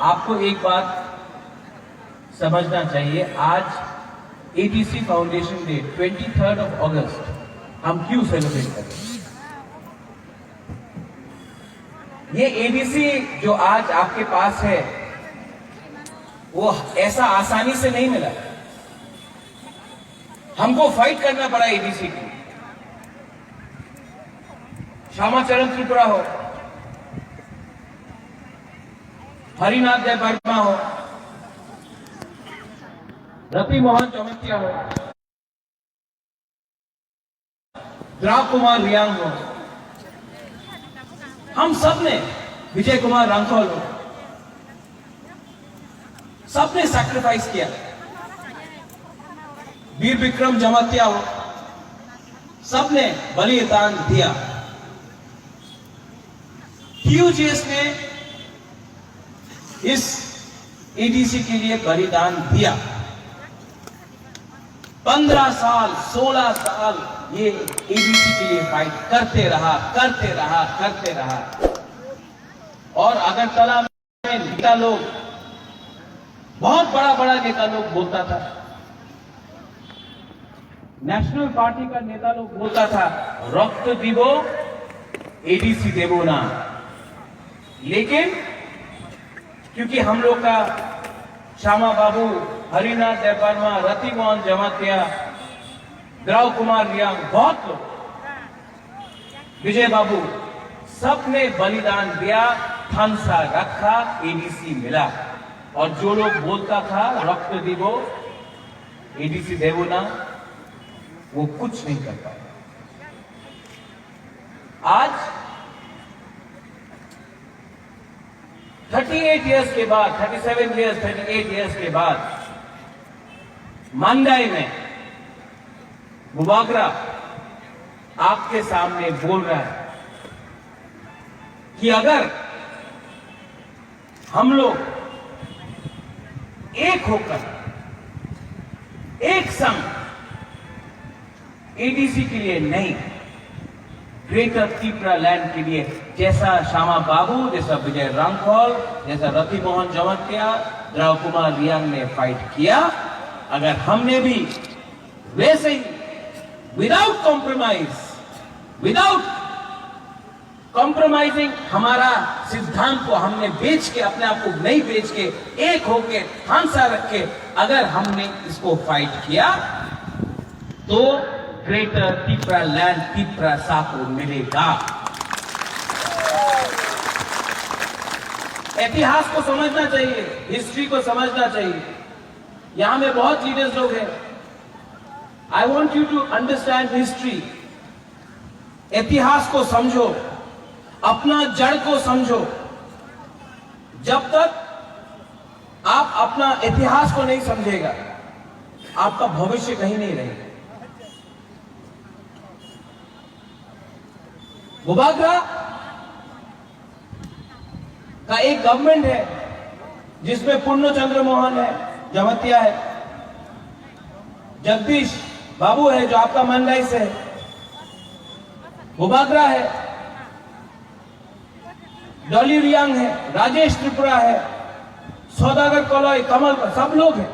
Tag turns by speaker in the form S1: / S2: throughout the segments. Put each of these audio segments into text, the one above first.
S1: आपको एक बात समझना चाहिए, आज एडीसी फाउंडेशन डे 23 अगस्त हम क्यों सेलिब्रेट कर रहे हैं? ये एडीसी जो आज आपके पास है वो ऐसा आसानी से नहीं मिला, हमको फाइट करना पड़ा एडीसी की। श्यामाचरण त्रिपुरा हो, हरिनाथ जय वर्मा हो, रति मोहन चौमतिया हो, द्राव कुमार रियांग हो, हम सब ने, विजय कुमार रांखोल हो, सबने सैक्रिफाइस किया। वीर विक्रम जमातिया हो, सबने बलिदान दिया। टीयूजीएस ने इस एडीसी के लिए बलिदान दिया। 15 साल 16 साल ये एडीसी के लिए फाइट करते रहा। और अगरतला में नेता लोग, बहुत बड़ा नेता लोग बोलता था, नेशनल पार्टी का नेता लोग बोलता था रक्त दिवो एडीसी देवो ना। लेकिन क्योंकि हम लोग का श्यामा बाबू, हरिनाथ जय वर्मा, रति मोहन जमातिया, द्राव कुमार रियांग, बहुत लोग, विजय बाबू, सबने बलिदान दिया, थानसा रखा, एडीसी मिला। और जो लोग बोलता था रक्त दिवो एडीसी देवो ना, वो कुछ नहीं कर पाया। आज 38 इयर्स के बाद, 37 इयर्स, 38 इयर्स के बाद मंडाई में बुबागरा आपके सामने बोल रहा है कि अगर हम लोग एक होकर, एक संग एडीसी के लिए नहीं, ग्रेटर त्रिपुरा लैंड के लिए, जैसा श्यामा बाबू, जैसा विजय रांखोल, जैसा रति मोहन जमातिया, द्राव कुमार रियांग ने फाइट किया, अगर हमने भी वैसे ही विदाउट कॉम्प्रोमाइजिंग हमारा सिद्धांत को हमने बेच के, अपने आप को नहीं बेच के, एक होके, थानसा रख के अगर हमने इसको फाइट किया तो ग्रेटर त्रिपुरा लैंड त्रिपुरा सा को मिलेगा। इतिहास को समझना चाहिए, हिस्ट्री को समझना चाहिए। यहां में बहुत लीडर्स लोग हैं। I want you to understand history. इतिहास को समझो, अपना जड़ को समझो। जब तक आप अपना इतिहास को नहीं समझेगा, आपका भविष्य कहीं नहीं रहेगा। बुबागरा का एक गवर्नमेंट है जिसमें पूर्ण चंद्र मोहन है, जमातिया है, जगदीश बाबू है जो आपका मंडाई से है, बुबागरा है, डॉली रियांग है, राजेश त्रिपुरा है, सौदागर कॉलोई, कमल, सब लोग हैं,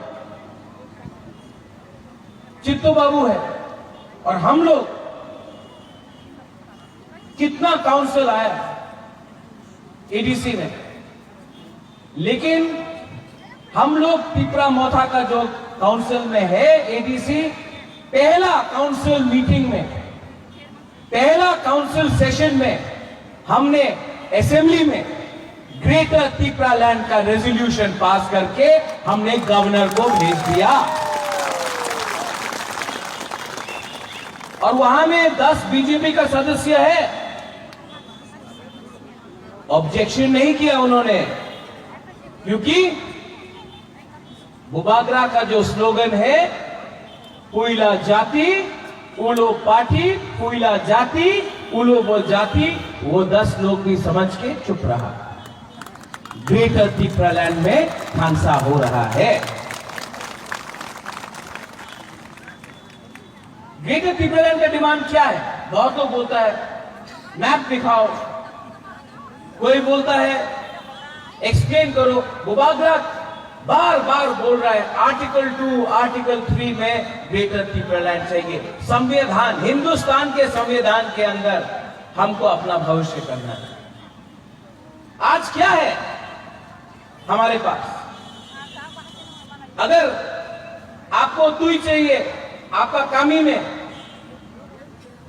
S1: चित्तू बाबू है। और हम लोग, कितना काउंसिल आया एडीसी में, लेकिन हम लोग त्रिपुरा मोथा का जो काउंसिल में है एडीसी, पहला काउंसिल मीटिंग में, पहला काउंसिल सेशन में हमने असेंबली में ग्रेटर त्रिपुरा लैंड का रेजोल्यूशन पास करके हमने गवर्नर को भेज दिया। और वहां में 10 बीजेपी का सदस्य है, ऑब्जेक्शन नहीं किया उन्होंने, क्योंकि बुबागरा का जो स्लोगन है, पुइला जाति उलो पार्टी, पुइला जाति उलो वो जाति, वो 10 लोग भी समझ के चुप रहा। ग्रेटर त्रिपुरा लैंड में थानसा हो रहा है। ग्रेटर त्रिपुरा लैंड का डिमांड क्या है? बहुत लोग बोलता है मैप दिखाओ, कोई बोलता है एक्सप्लेन करो। बुबागरा बार बार बोल रहा है आर्टिकल 2, आर्टिकल 3 में ग्रेटर तिप्रालैंड चाहिए। संविधान, हिंदुस्तान के संविधान के अंदर हमको अपना भविष्य करना है। आज क्या है हमारे पास? अगर आपको तुई चाहिए आपका कामी में,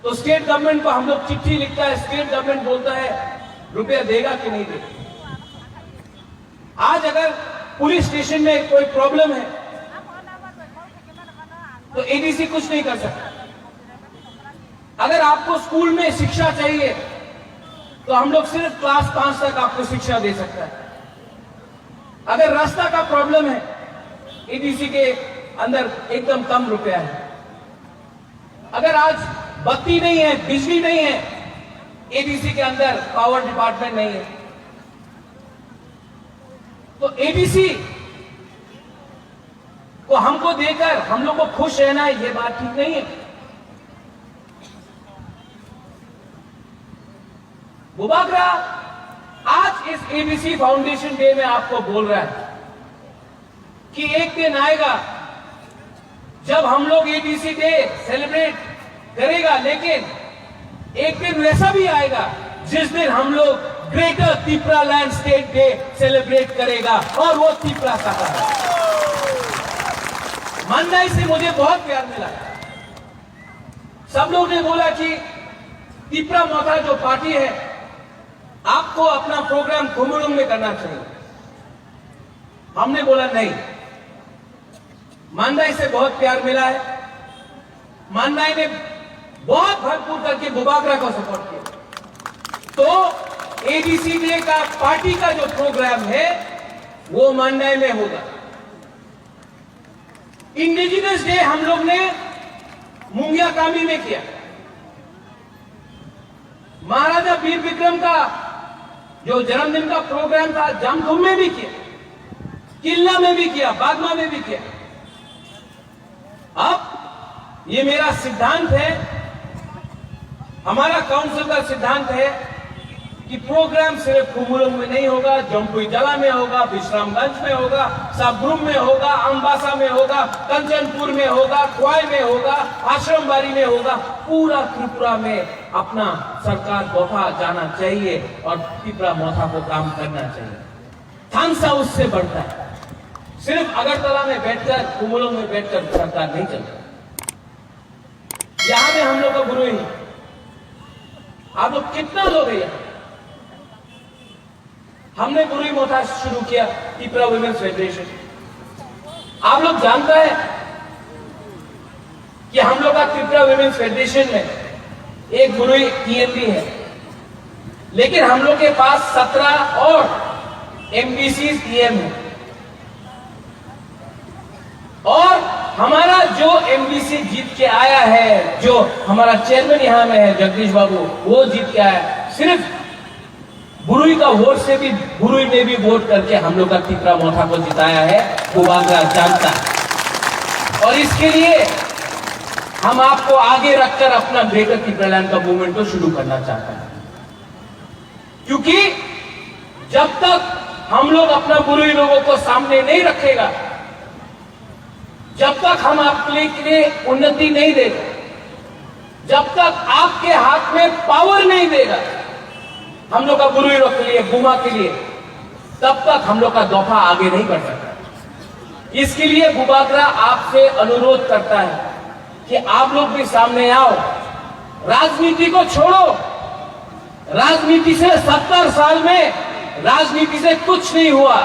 S1: तो स्टेट गवर्नमेंट को हम लोग चिट्ठी लिखता है, स्टेट गवर्नमेंट बोलता है रुपया देगा कि नहीं देगा। आज अगर पुलिस स्टेशन में कोई प्रॉब्लम है तो एडीसी कुछ नहीं कर सकता। अगर आपको स्कूल में शिक्षा चाहिए तो हम लोग सिर्फ क्लास 5 तक आपको शिक्षा दे सकता है। अगर रास्ता का प्रॉब्लम है, एडीसी के अंदर एकदम कम रुपया है। अगर आज बत्ती नहीं है, बिजली नहीं है, एडीसी के अंदर पावर डिपार्टमेंट नहीं है, तो एडीसी को हमको देकर हम लोग को खुश रहना है, ये बात ठीक नहीं है। बुबागरा आज इस एबीसी फाउंडेशन डे में आपको बोल रहा है कि एक दिन आएगा जब हम लोग एबीसी डे सेलिब्रेट करेगा, लेकिन एक दिन वैसा भी आएगा जिस दिन हम लोग ग्रेटर तिप्रालैंड स्टेट डे सेलिब्रेट करेगा, और वो तिप्रा का है। मंदाई से मुझे बहुत प्यार मिला। सब लोग ने बोला कि तिप्रा मोथा जो पार्टी है आपको अपना प्रोग्राम खुमुलुंग में करना चाहिए। हमने बोला नहीं। मंदाई से बहुत प्यार मिला है। मंदाई ने बहुत भरपूर करके बुबागरा को सपोर्ट किया। तो एबीसी डे का पार्टी का जो प्रोग्राम है वो मंदाई में होगा। इंडिजिनस डे हम लोग ने मुंगिया कामी में किया। महाराजा वीर विक्रम का जो जन्मदिन का प्रोग्राम था जामथुम में भी किया, किल्ला में भी किया, बागमा में भी किया। अब ये मेरा सिद्धांत है, हमारा काउंसिल का सिद्धांत है कि प्रोग्राम सिर्फ खुमुलुंग में नहीं होगा, जम्पुई जला में होगा, विश्रामगंज में होगा, साबरूम में होगा, अम्बासा में होगा, कंचनपुर में होगा, ख्वाई में होगा, आश्रमबाड़ी में होगा। पूरा त्रिपुरा में अपना सरकार मोथा जाना चाहिए और त्रिपुरा मोथा को काम करना चाहिए। थानसा उससे बढ़ता है। सिर्फ अगरतला में बैठकर, खुमुलुंग में बैठकर सरकार नहीं चलती। यहां में हम लोग का गुरु ही, आप लोग कितना लोग हैं? हमने गुरु मोथा शुरू किया त्रिपुरा वुमेन्स फेडरेशन। आप लोग जानते हैं कि हम लोग का त्रिपुरा वुमेन्स फेडरेशन में एक गुरु टीएमबी है, लेकिन हम लोग के पास 17 और एमबीसी टीएम है। और हमारा जो एमबीसी जीत के आया है, जो हमारा चेयरमैन यहां में है जगदीश बाबू, वो जीत के आया। सिर्फ बुरुई का वोट से भी, बुरुई ने भी वोट करके हम लोग का त्रिपुरा मोथा को जिताया है। बुबागरा जानता है और इसके लिए हम आपको आगे रखकर अपना ग्रेटर तिप्रालैंड का मूवमेंट को शुरू करना चाहते हैं। क्योंकि जब तक हम लोग अपना बुरुई लोगों को सामने नहीं रखेगा, जब तक हम आपके लिए उन्नति नहीं देगा, जब तक आपके हाथ में पावर नहीं देगा हम लोग का बुरुई लोग के लिए, बुमा के लिए, तब तक हम लोग का दफा आगे नहीं बढ़ सकता। इसके लिए बुबागरा आपसे अनुरोध करता है कि आप लोग भी सामने आओ, राजनीति को छोड़ो। राजनीति से 70 साल में राजनीति से कुछ नहीं हुआ।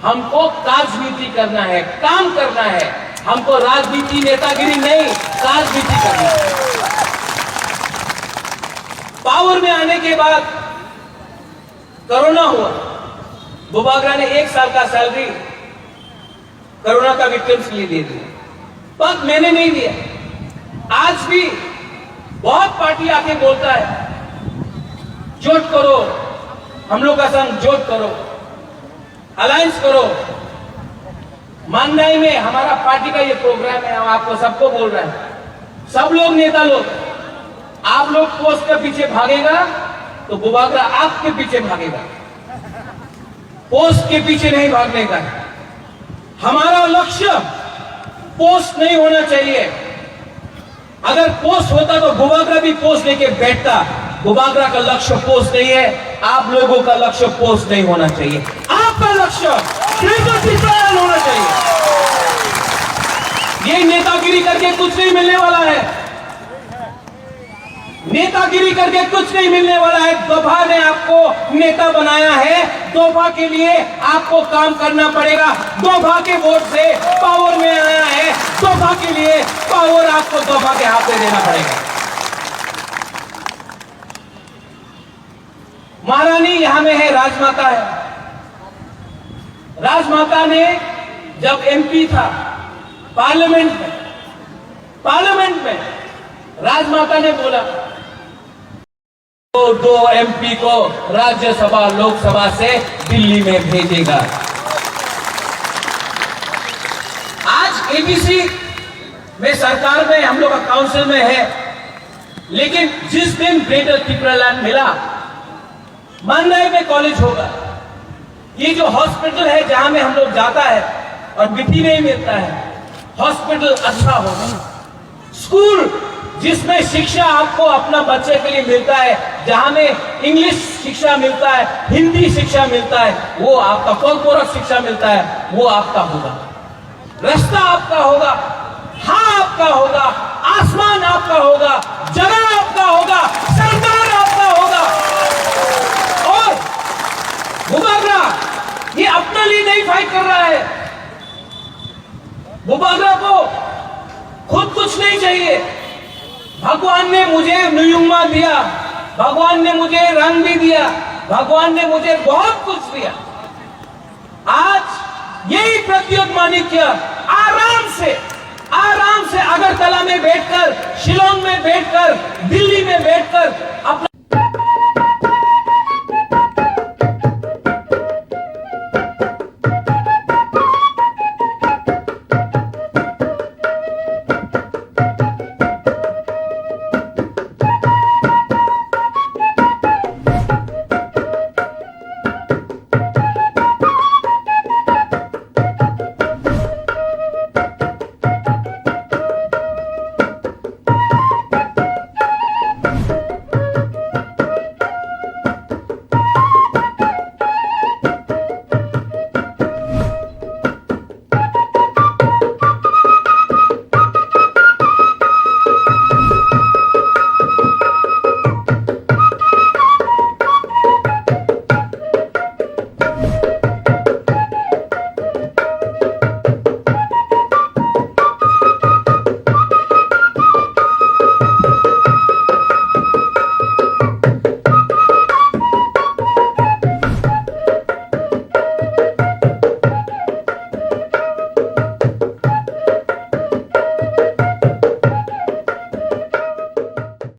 S1: हमको राजनीति करना है, काम करना है। हमको राजनीति नेतागिरी नहीं, राजनीति करना है। पावर में आने के बाद कोरोना हुआ, बुबागरा ने 1 साल का सैलरी कोरोना का विक्टिम्स के लिए दे दिया, पर मैंने नहीं दिया। आज भी बहुत पार्टी आके बोलता है जोट करो, हम लोग का संग जोट करो, अलायंस करो। मंदाई में हमारा पार्टी का ये प्रोग्राम है, हम आपको सबको बोल रहे हैं, सब लोग नेता लोग, आप लोग पोस्ट के पीछे भागेगा तो बुबागरा आपके पीछे भागेगा। पोस्ट के पीछे नहीं भागने का है। हमारा लक्ष्य पोस्ट नहीं होना चाहिए। अगर पोस्ट होता तो गुबागरा भी पोस्ट लेके बैठता। गुबागरा का लक्ष्य पोस्ट नहीं है, आप लोगों का लक्ष्य पोस्ट नहीं होना चाहिए। आपका लक्ष्य श्रीकृष्ण होना चाहिए। ये नेतागिरी करके कुछ नहीं मिलने वाला है। नेतागिरी करके कुछ नहीं मिलने वाला है। दोफा ने आपको नेता बनाया है, दोफा के लिए आपको काम करना पड़ेगा। दोफा के वोट से पावर में आया है, दोफा के लिए पावर आपको दोफा के हाथ में देना पड़ेगा। महारानी यहां में है, राजमाता है। राजमाता ने जब एमपी था पार्लियामेंट में राजमाता ने बोला तो 2 एमपी को राज्यसभा लोकसभा से दिल्ली में भेजेगा। आज एबीसी में सरकार में हम लोग काउंसिल में है, लेकिन जिस दिन ग्रेटर त्रिपुरालैंड मिला, मानराई में कॉलेज होगा। ये जो हॉस्पिटल है जहां में हम लोग जाता है और मिट्टी नहीं मिलता है, हॉस्पिटल अच्छा होगा। स्कूल जिसमें शिक्षा आपको अपना बच्चे के लिए मिलता है, जहां में इंग्लिश शिक्षा मिलता है, हिंदी शिक्षा मिलता है, वो आपका कॉर्पोरेट शिक्षा मिलता है, वो आपका होगा। रास्ता आपका होगा, हाँ आपका होगा, आसमान आपका होगा, जगह आपका होगा, सरकार आपका होगा। और गुबागरा ये अपने लिए नहीं फाइट कर रहा है। गुबागरा को खुद कुछ नहीं चाहिए। भगवान ने मुझे नुयुमा दिया, भगवान ने मुझे रंग भी दिया, भगवान ने मुझे बहुत कुछ दिया। आज यही प्रद्योत माणिक्य आराम से अगरतला में बैठकर, शिलोंग में बैठकर, दिल्ली में बैठकर अपना